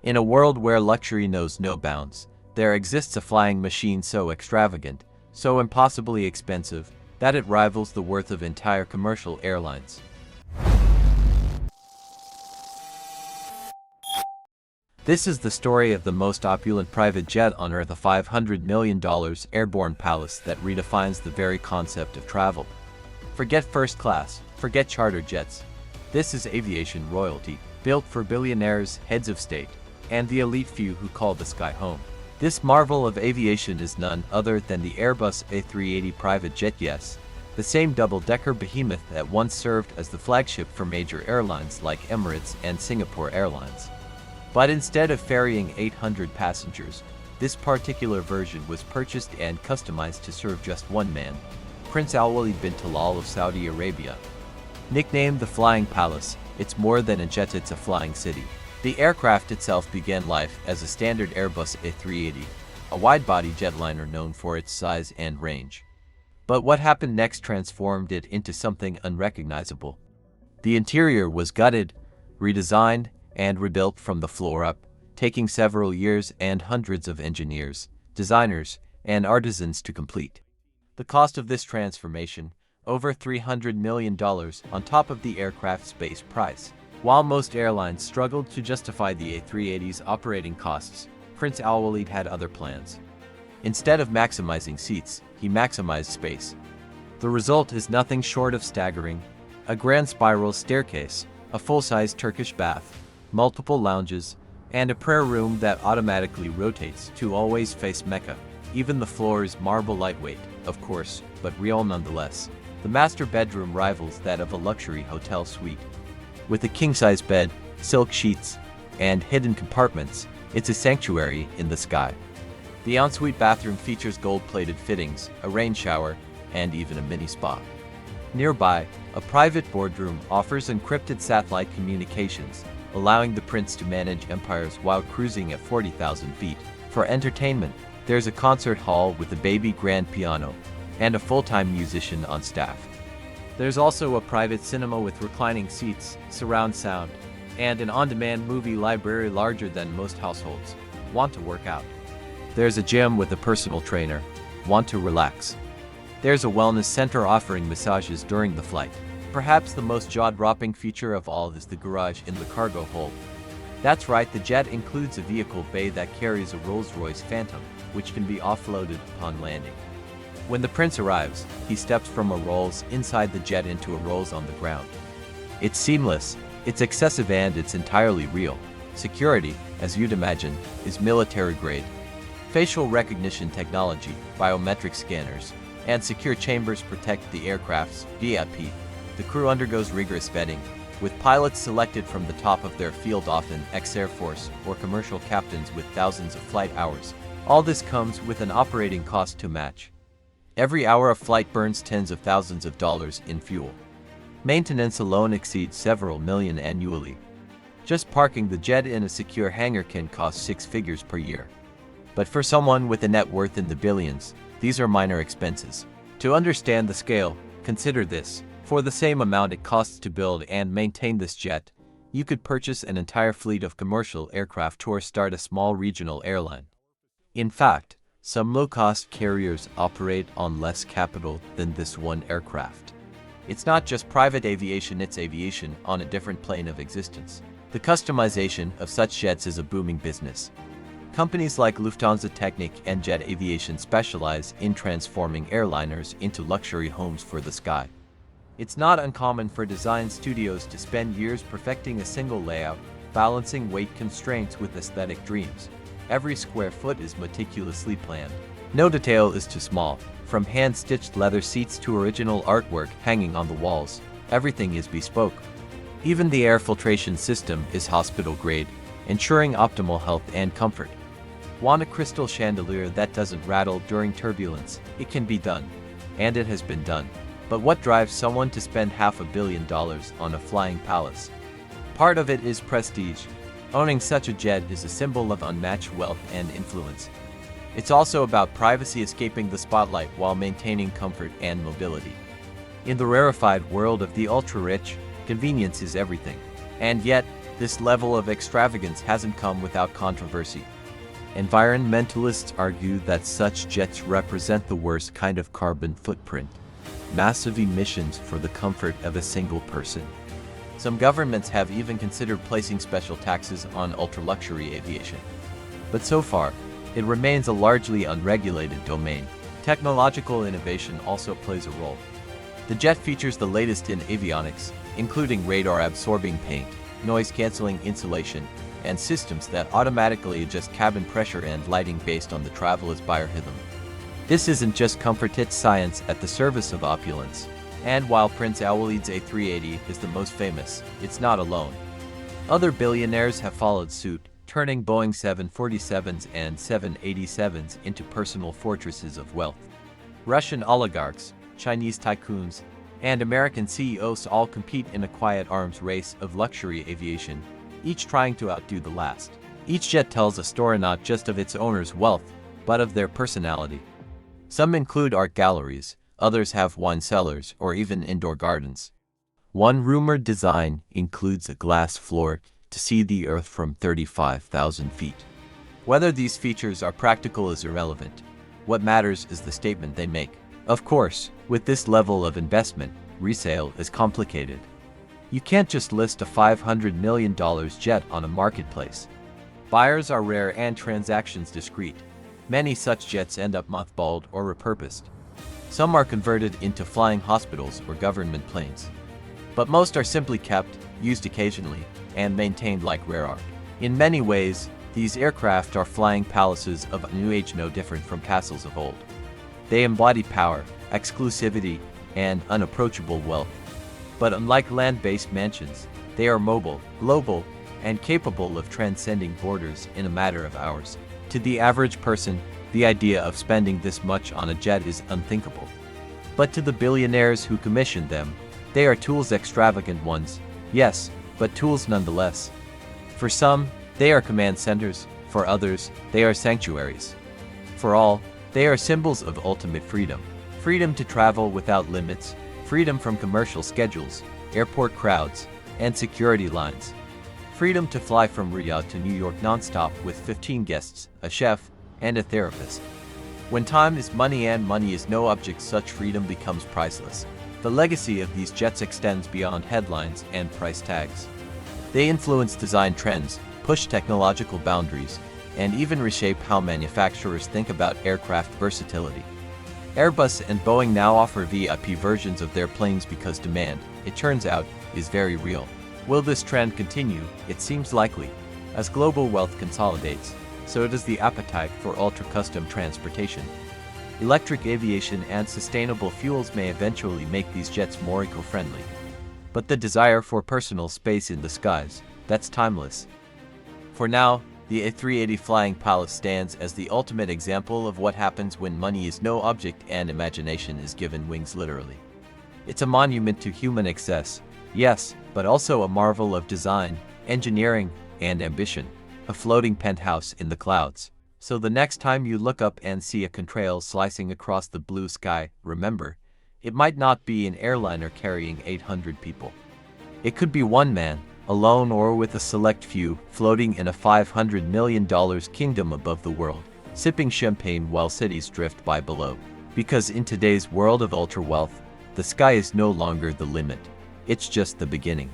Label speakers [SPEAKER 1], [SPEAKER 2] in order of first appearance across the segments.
[SPEAKER 1] In a world where luxury knows no bounds, there exists a flying machine so extravagant, so impossibly expensive, that it rivals the worth of entire commercial airlines. This is the story of the most opulent private jet on Earth, a $500 million airborne palace that redefines the very concept of travel. Forget first class, forget charter jets. This is aviation royalty, built for billionaires, heads of state, and the elite few who call the sky home. This marvel of aviation is none other than the Airbus A380 private jet. Yes, the same double-decker behemoth that once served as the flagship for major airlines like Emirates and Singapore Airlines. But instead of ferrying 800 passengers, this particular version was purchased and customized to serve just one man, Prince Al-Walid bin Talal of Saudi Arabia. Nicknamed the Flying Palace, it's more than a jet, it's a flying city. The aircraft itself began life as a standard Airbus A380, a wide-body jetliner known for its size and range. But what happened next transformed it into something unrecognizable. The interior was gutted, redesigned, and rebuilt from the floor up, taking several years and hundreds of engineers, designers, and artisans to complete. The cost of this transformation, over $300 million on top of the aircraft's base price. While most airlines struggled to justify the A380's operating costs, Prince Al-Walid had other plans. Instead of maximizing seats, he maximized space. The result is nothing short of staggering: a grand spiral staircase, a full-size Turkish bath, multiple lounges, and a prayer room that automatically rotates to always face Mecca. Even the floor is marble, lightweight, of course, but real nonetheless. The master bedroom rivals that of a luxury hotel suite. With a king-size bed, silk sheets, and hidden compartments, it's a sanctuary in the sky. The ensuite bathroom features gold-plated fittings, a rain shower, and even a mini spa. Nearby, a private boardroom offers encrypted satellite communications, allowing the prince to manage empires while cruising at 40,000 feet. For entertainment, there's a concert hall with a baby grand piano and a full-time musician on staff. There's also a private cinema with reclining seats, surround sound, and an on-demand movie library larger than most households. Want to work out? There's a gym with a personal trainer. Want to relax? There's a wellness center offering massages during the flight. Perhaps the most jaw-dropping feature of all is the garage in the cargo hold. That's right, the jet includes a vehicle bay that carries a Rolls-Royce Phantom, which can be offloaded upon landing. When the prince arrives, he steps from a Rolls inside the jet into a Rolls on the ground. It's seamless, it's excessive, and it's entirely real. Security, as you'd imagine, is military-grade. Facial recognition technology, biometric scanners, and secure chambers protect the aircraft's VIP. The crew undergoes rigorous vetting, with pilots selected from the top of their field, often ex-Air Force or commercial captains with thousands of flight hours. All this comes with an operating cost to match. Every hour of flight burns tens of thousands of dollars in fuel. Maintenance alone exceeds several million annually. Just parking the jet in a secure hangar can cost six figures per year. But for someone with a net worth in the billions, these are minor expenses. To understand the scale, consider this. For the same amount it costs to build and maintain this jet, you could purchase an entire fleet of commercial aircraft or start a small regional airline. In fact, some low-cost carriers operate on less capital than this one aircraft. It's not just private aviation, it's aviation on a different plane of existence. The customization of such jets is a booming business. Companies like Lufthansa Technik and Jet Aviation specialize in transforming airliners into luxury homes for the sky. It's not uncommon for design studios to spend years perfecting a single layout, balancing weight constraints with aesthetic dreams. Every square foot is meticulously planned. No detail is too small. From hand-stitched leather seats to original artwork hanging on the walls, everything is bespoke. Even the air filtration system is hospital-grade, ensuring optimal health and comfort. Want a crystal chandelier that doesn't rattle during turbulence? It can be done. And it has been done. But what drives someone to spend $500 million on a flying palace? Part of it is prestige. Owning such a jet is a symbol of unmatched wealth and influence. It's also about privacy, escaping the spotlight while maintaining comfort and mobility. In the rarefied world of the ultra-rich, convenience is everything. And yet, This level of extravagance hasn't come without controversy. Environmentalists argue that such jets represent the worst kind of carbon footprint, massive emissions for the comfort of a single person. Some governments have even considered placing special taxes on ultra-luxury aviation. But so far, it remains a largely unregulated domain. Technological innovation also plays a role. The jet features the latest in avionics, including radar-absorbing paint, noise-canceling insulation, and systems that automatically adjust cabin pressure and lighting based on the traveler's biorhythm. This isn't just comfort, it's science at the service of opulence. And while Prince Alwaleed's A380 is the most famous, it's not alone. Other billionaires have followed suit, turning Boeing 747s and 787s into personal fortresses of wealth. Russian oligarchs, Chinese tycoons, and American CEOs all compete in a quiet arms race of luxury aviation, each trying to outdo the last. Each jet tells a story not just of its owner's wealth, but of their personality. Some include art galleries, others have wine cellars or even indoor gardens. One rumored design includes a glass floor to see the Earth from 35,000 feet. Whether these features are practical is irrelevant. What matters is the statement they make. Of course, with this level of investment, resale is complicated. You can't just list a $500 million jet on a marketplace. Buyers are rare and transactions discreet. Many such jets end up mothballed or repurposed. Some are converted into flying hospitals or government planes. But most are simply kept, used occasionally, and maintained like rare art. In many ways, these aircraft are flying palaces of a new age, no different from castles of old. They embody power, exclusivity, and unapproachable wealth. But unlike land-based mansions, they are mobile, global, and capable of transcending borders in a matter of hours. To the average person, the idea of spending this much on a jet is unthinkable. But to the billionaires who commissioned them, they are tools, extravagant ones, yes, but tools nonetheless. For some, they are command centers, for others, they are sanctuaries. For all, they are symbols of ultimate freedom. Freedom to travel without limits, freedom from commercial schedules, airport crowds, and security lines. Freedom to fly from Riyadh to New York nonstop with 15 guests, a chef, and a therapist. When time is money and money is no object, such freedom becomes priceless. The legacy of these jets extends beyond headlines and price tags. They influence design trends, push technological boundaries, and even reshape how manufacturers think about aircraft versatility. Airbus and Boeing now offer VIP versions of their planes because demand, it turns out, is very real. Will this trend continue? It seems likely. As global wealth consolidates, so does the appetite for ultra-custom transportation. Electric aviation and sustainable fuels may eventually make these jets more eco-friendly. But the desire for personal space in the skies, that's timeless. For now, the A380 Flying Palace stands as the ultimate example of what happens when money is no object and imagination is given wings, literally. It's a monument to human excess, yes, but also a marvel of design, engineering, and ambition, a floating penthouse in the clouds. So the next time you look up and see a contrail slicing across the blue sky, remember, it might not be an airliner carrying 800 people. It could be one man, alone or with a select few, floating in a $500 million kingdom above the world, sipping champagne while cities drift by below. Because in today's world of ultra-wealth, the sky is no longer the limit. It's just the beginning.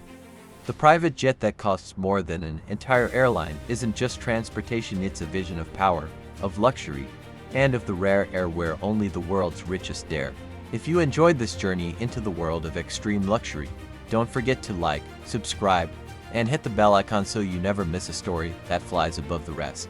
[SPEAKER 1] The private jet that costs more than an entire airline isn't just transportation, it's a vision of power, of luxury, and of the rare air where only the world's richest dare. If you enjoyed this journey into the world of extreme luxury, don't forget to like, subscribe, and hit the bell icon so you never miss a story that flies above the rest.